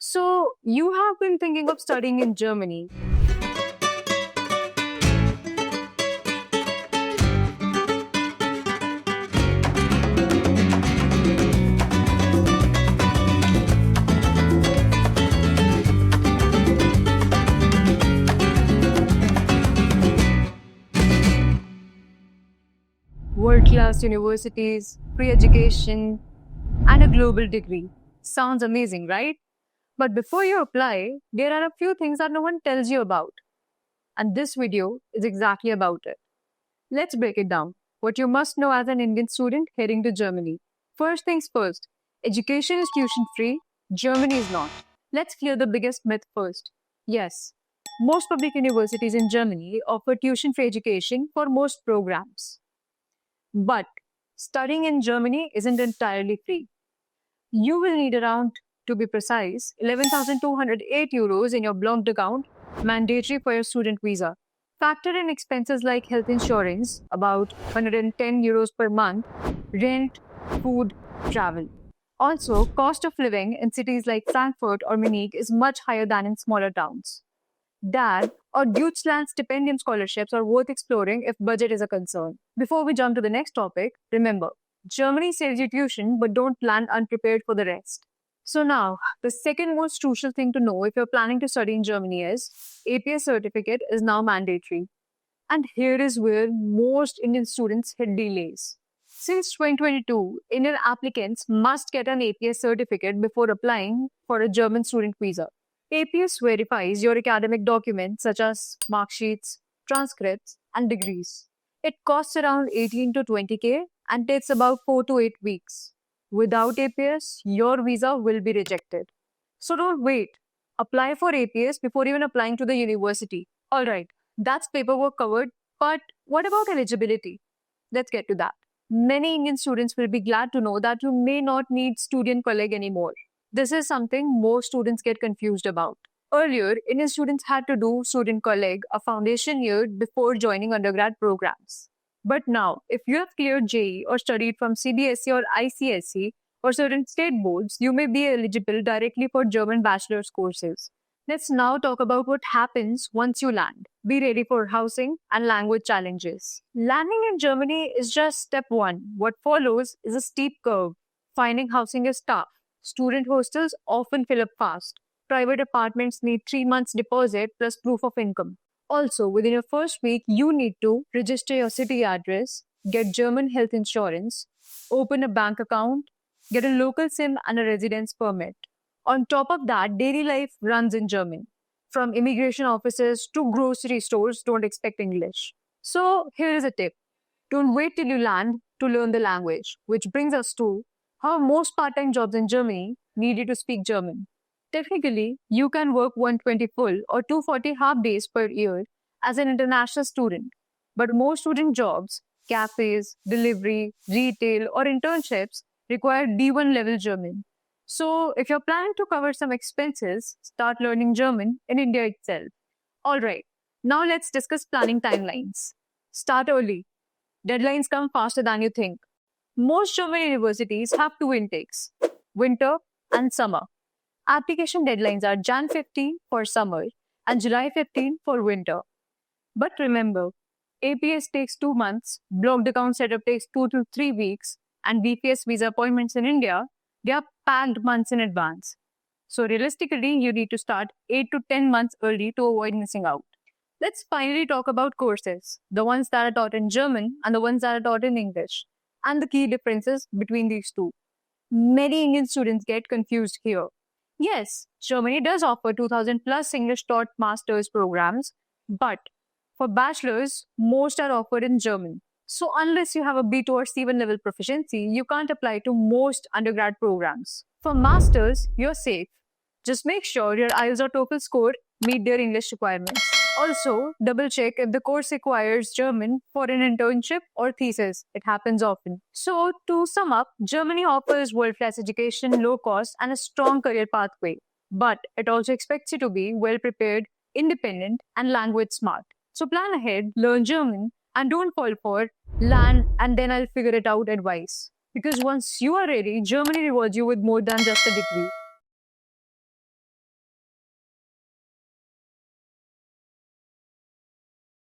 So, you have been thinking of studying in Germany. World class universities, free education, and a global degree. Sounds amazing, right? But before you apply, there are a few things that no one tells you about. And this video is exactly about it. Let's break it down. What you must know as an Indian student heading to Germany. First things first, education is tuition free, Germany is not. Let's clear the biggest myth first. Yes, most public universities in Germany offer tuition free education for most programs. But studying in Germany isn't entirely free. You will need around, to be precise, 11,208 euros in your blocked account, mandatory for your student visa. Factor in expenses like health insurance, about 110 euros per month, rent, food, travel. Also, cost of living in cities like Frankfurt or Munich is much higher than in smaller towns. DAD or Deutschland stipendium scholarships are worth exploring if budget is a concern. Before we jump to the next topic, remember, Germany saves you tuition, but don't land unprepared for the rest. So now, the second most crucial thing to know if you're planning to study in Germany is APS certificate is now mandatory. And here is where most Indian students hit delays. Since 2022, Indian applicants must get an APS certificate before applying for a German student visa. APS verifies your academic documents such as mark sheets, transcripts, and degrees. It costs around 18 to 20k and takes about 4 to 8 weeks. Without APS, your visa will be rejected. So don't wait. Apply for APS before even applying to the university. Alright, that's paperwork covered, but what about eligibility? Let's get to that. Many Indian students will be glad to know that you may not need student colleague anymore. This is something most students get confused about. Earlier, Indian students had to do student colleague, a foundation year before joining undergrad programs. But now, if you have cleared JEE or studied from CBSE or ICSE or certain state boards, you may be eligible directly for German bachelor's courses. Let's now talk about what happens once you land. Be ready for housing and language challenges. Landing in Germany is just step one. What follows is a steep curve. Finding housing is tough. Student hostels often fill up fast. Private apartments need 3 months deposit plus proof of income. Also, within your first week, you need to register your city address, get German health insurance, open a bank account, get a local SIM and a residence permit. On top of that, daily life runs in German. From immigration offices to grocery stores, don't expect English. So, here is a tip. Don't wait till you land to learn the language, which brings us to how most part-time jobs in Germany need you to speak German. Technically, you can work 120 full or 240 half days per year as an international student. But most student jobs, cafes, delivery, retail, or internships require B1 level German. So, if you're planning to cover some expenses, start learning German in India itself. Alright, now let's discuss planning timelines. Start early. Deadlines come faster than you think. Most German universities have two intakes, winter and summer. Application deadlines are Jan 15 for summer and July 15 for winter. But remember, APS takes 2 months, blocked account setup takes 2 to 3 weeks, and BPS visa appointments in India, they are packed months in advance. So realistically, you need to start 8 to 10 months early to avoid missing out. Let's finally talk about courses, the ones that are taught in German and the ones that are taught in English, and the key differences between these two. Many Indian students get confused here. Yes, Germany does offer 2000 plus English taught master's programs, but for bachelors, most are offered in German. So unless you have a B2 or C1 level proficiency, you can't apply to most undergrad programs. For masters, you're safe. Just make sure your IELTS or TOEFL score meet their English requirements. Also, double check if the course requires German for an internship or thesis. It happens often. So, to sum up, Germany offers world-class education, low cost, and a strong career pathway. But it also expects you to be well prepared, independent, and language smart. So plan ahead, learn German, and don't fall for land and then I'll figure it out advice. Because once you are ready, Germany rewards you with more than just a degree.